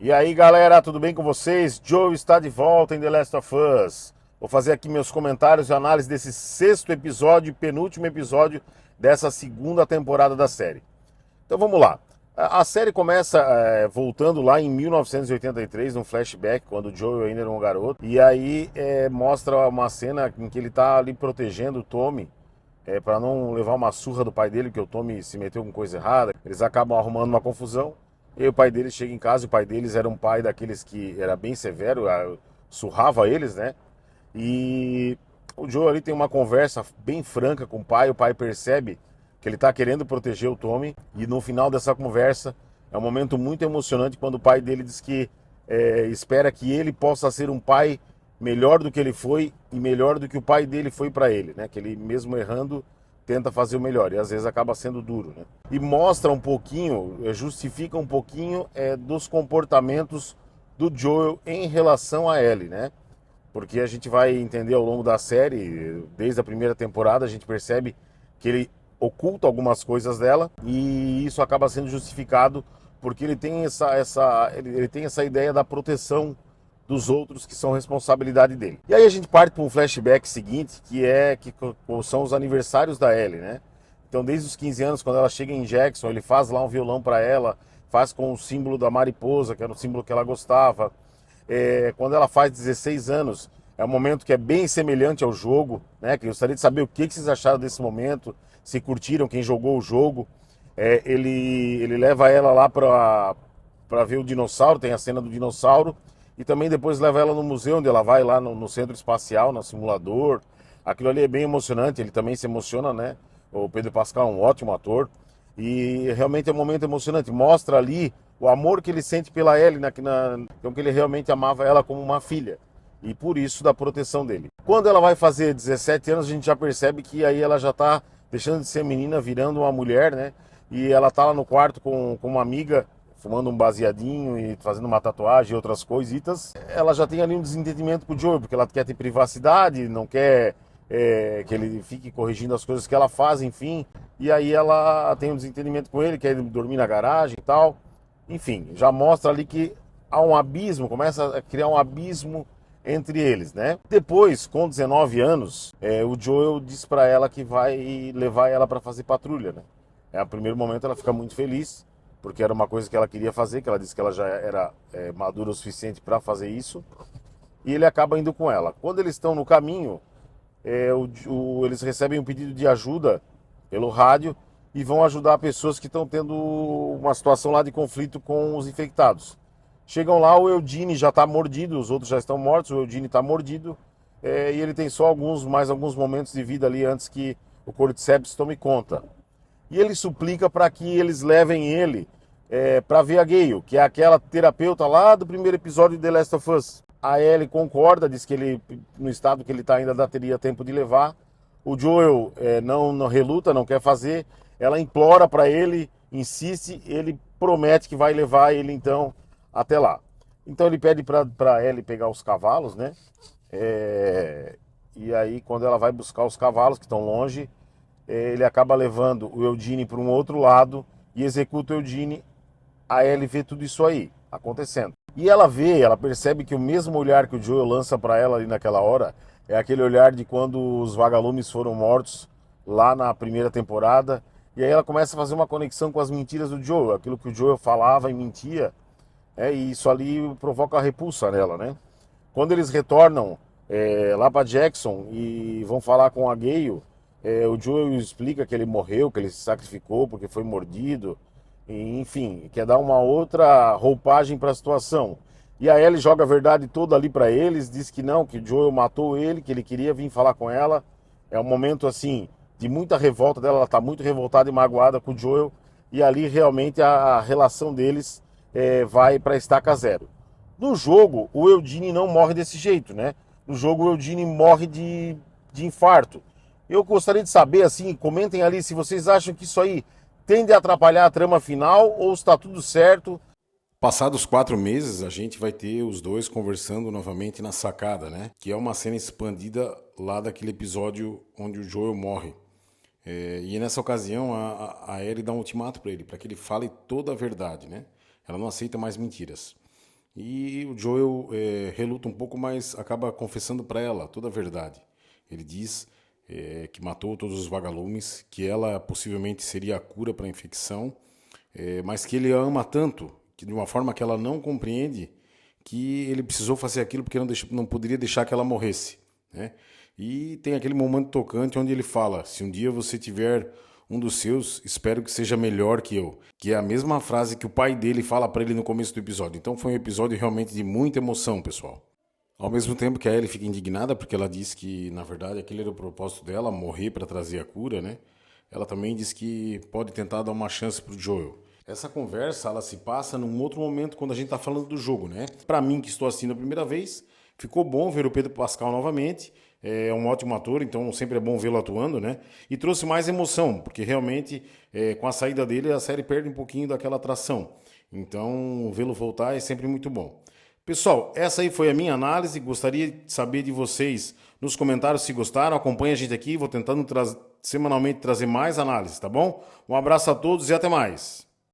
E aí galera, tudo bem com vocês? Joe está de volta em The Last of Us. Vou fazer aqui meus comentários e análise desse sexto episódio, penúltimo episódio dessa segunda temporada da série. Então vamos lá. A série começa voltando lá em 1983, num flashback, quando o Joel ainda era um garoto. E aí mostra uma cena em que ele está ali protegendo o Tommy, para não levar uma surra do pai dele, porque o Tommy se meteu com coisa errada. Eles acabam arrumando uma confusão. E o pai deles chega em casa, e o pai deles era um pai daqueles que era bem severo, surrava eles, né? E o Joe ali tem uma conversa bem franca com o pai percebe que ele está querendo proteger o Tommy, e no final dessa conversa é um momento muito emocionante quando o pai dele diz que espera que ele possa ser um pai melhor do que ele foi e melhor do que o pai dele foi para ele, né? Que ele mesmo errando tenta fazer o melhor e às vezes acaba sendo duro, né? E mostra um pouquinho, justifica um pouquinho dos comportamentos do Joel em relação a Ellie, né? Porque a gente vai entender ao longo da série, desde a primeira temporada, a gente percebe que ele oculta algumas coisas dela e isso acaba sendo justificado porque ele tem ele tem essa ideia da proteção dos outros que são responsabilidade dele. E aí a gente parte para um flashback seguinte, que são os aniversários da Ellie, né? Então desde os 15 anos, quando ela chega em Jackson, ele faz lá um violão para ela, faz com o símbolo da mariposa, que era o símbolo que ela gostava. Quando ela faz 16 anos, é um momento que é bem semelhante ao jogo, né? Que eu gostaria de saber o que vocês acharam desse momento, se curtiram, quem jogou o jogo. Ele leva ela lá para ver o dinossauro, tem a cena do dinossauro, e também depois leva ela no museu, onde ela vai lá no centro espacial, no simulador. Aquilo ali é bem emocionante, ele também se emociona, né? O Pedro Pascal é um ótimo ator. E realmente é um momento emocionante. Mostra ali o amor que ele sente pela Ellie, então que ele realmente amava ela como uma filha. E por isso da proteção dele. Quando ela vai fazer 17 anos, a gente já percebe que aí ela já está deixando de ser menina, virando uma mulher, né? E ela tá lá no quarto com uma amiga, fumando um baseadinho e fazendo uma tatuagem e outras coisitas. Ela já tem ali um desentendimento com o Joey, porque ela quer ter privacidade, não quer que ele fique corrigindo as coisas que ela faz, enfim. E aí ela tem um desentendimento com ele, quer dormir na garagem e tal. Enfim, já mostra ali que há um abismo, começa a criar um abismo entre eles, né? Depois, com 19 anos, o Joel diz pra ela que vai levar ela para fazer patrulha, né? No primeiro momento ela fica muito feliz, porque era uma coisa que ela queria fazer, que ela disse que ela já era madura o suficiente para fazer isso, e ele acaba indo com ela. Quando eles estão no caminho, eles recebem um pedido de ajuda pelo rádio e vão ajudar pessoas que estão tendo uma situação lá de conflito com os infectados. Chegam lá, o Eugene já está mordido, os outros já estão mortos, o Eugene está mordido, e ele tem só mais alguns momentos de vida ali antes que o Cordyceps tome conta. E ele suplica para que eles levem ele para ver a Gale, que é aquela terapeuta lá do primeiro episódio de The Last of Us. A Ellie concorda, diz que ele, no estado que ele está ainda teria tempo de levar. O Joel não reluta, não quer fazer. Ela implora para ele, insiste, ele promete que vai levar ele então até lá. Então ele pede para Ellie pegar os cavalos, né? E aí quando ela vai buscar os cavalos que estão longe, ele acaba levando o Eugene para um outro lado e executa o Eugene. A Ellie vê tudo isso aí acontecendo. E ela percebe que o mesmo olhar que o Joel lança para ela ali naquela hora é aquele olhar de quando os vagalumes foram mortos lá na primeira temporada. E aí ela começa a fazer uma conexão com as mentiras do Joel, aquilo que o Joel falava e mentia, e isso ali provoca a repulsa nela, né? Quando eles retornam lá para Jackson e vão falar com a Gale, o Joel explica que ele morreu, que ele se sacrificou porque foi mordido, e, enfim, quer dar uma outra roupagem para a situação. E a Ellie joga a verdade toda ali para eles, diz que não, que o Joel matou ele, que ele queria vir falar com ela. É um momento assim de muita revolta dela, ela está muito revoltada e magoada com o Joel, e ali realmente a relação deles vai para estaca zero. No jogo, o Eugene não morre desse jeito, né? No jogo, o Eugene morre de infarto. Eu gostaria de saber, assim, comentem ali se vocês acham que isso aí tende a atrapalhar a trama final ou está tudo certo. Passados 4 meses, a gente vai ter os dois conversando novamente na sacada, né? Que é uma cena expandida lá daquele episódio onde o Joel morre. E nessa ocasião, a Ellie dá um ultimato para ele, para que ele fale toda a verdade, né? Ela não aceita mais mentiras. E o Joel reluta um pouco, mas acaba confessando para ela toda a verdade. Ele diz que matou todos os vagalumes, que ela possivelmente seria a cura para a infecção, mas que ele a ama tanto, que de uma forma que ela não compreende, que ele precisou fazer aquilo porque não poderia deixar que ela morresse, né? E tem aquele momento tocante onde ele fala: se um dia você tiver um dos seus, espero que seja melhor que eu. Que é a mesma frase que o pai dele fala para ele no começo do episódio. Então foi um episódio realmente de muita emoção, pessoal. Ao mesmo tempo que a Ellie fica indignada porque ela diz que, na verdade, aquele era o propósito dela, morrer para trazer a cura, né? Ela também diz que pode tentar dar uma chance pro Joel. Essa conversa, ela se passa num outro momento quando a gente tá falando do jogo, né? Para mim, que estou assistindo a primeira vez, ficou bom ver o Pedro Pascal novamente. É um ótimo ator, então sempre é bom vê-lo atuando, né? E trouxe mais emoção, porque realmente, com a saída dele, a série perde um pouquinho daquela atração. Então, vê-lo voltar é sempre muito bom. Pessoal, essa aí foi a minha análise. Gostaria de saber de vocês nos comentários se gostaram. Acompanhe a gente aqui, vou tentando semanalmente trazer mais análises, tá bom? Um abraço a todos e até mais.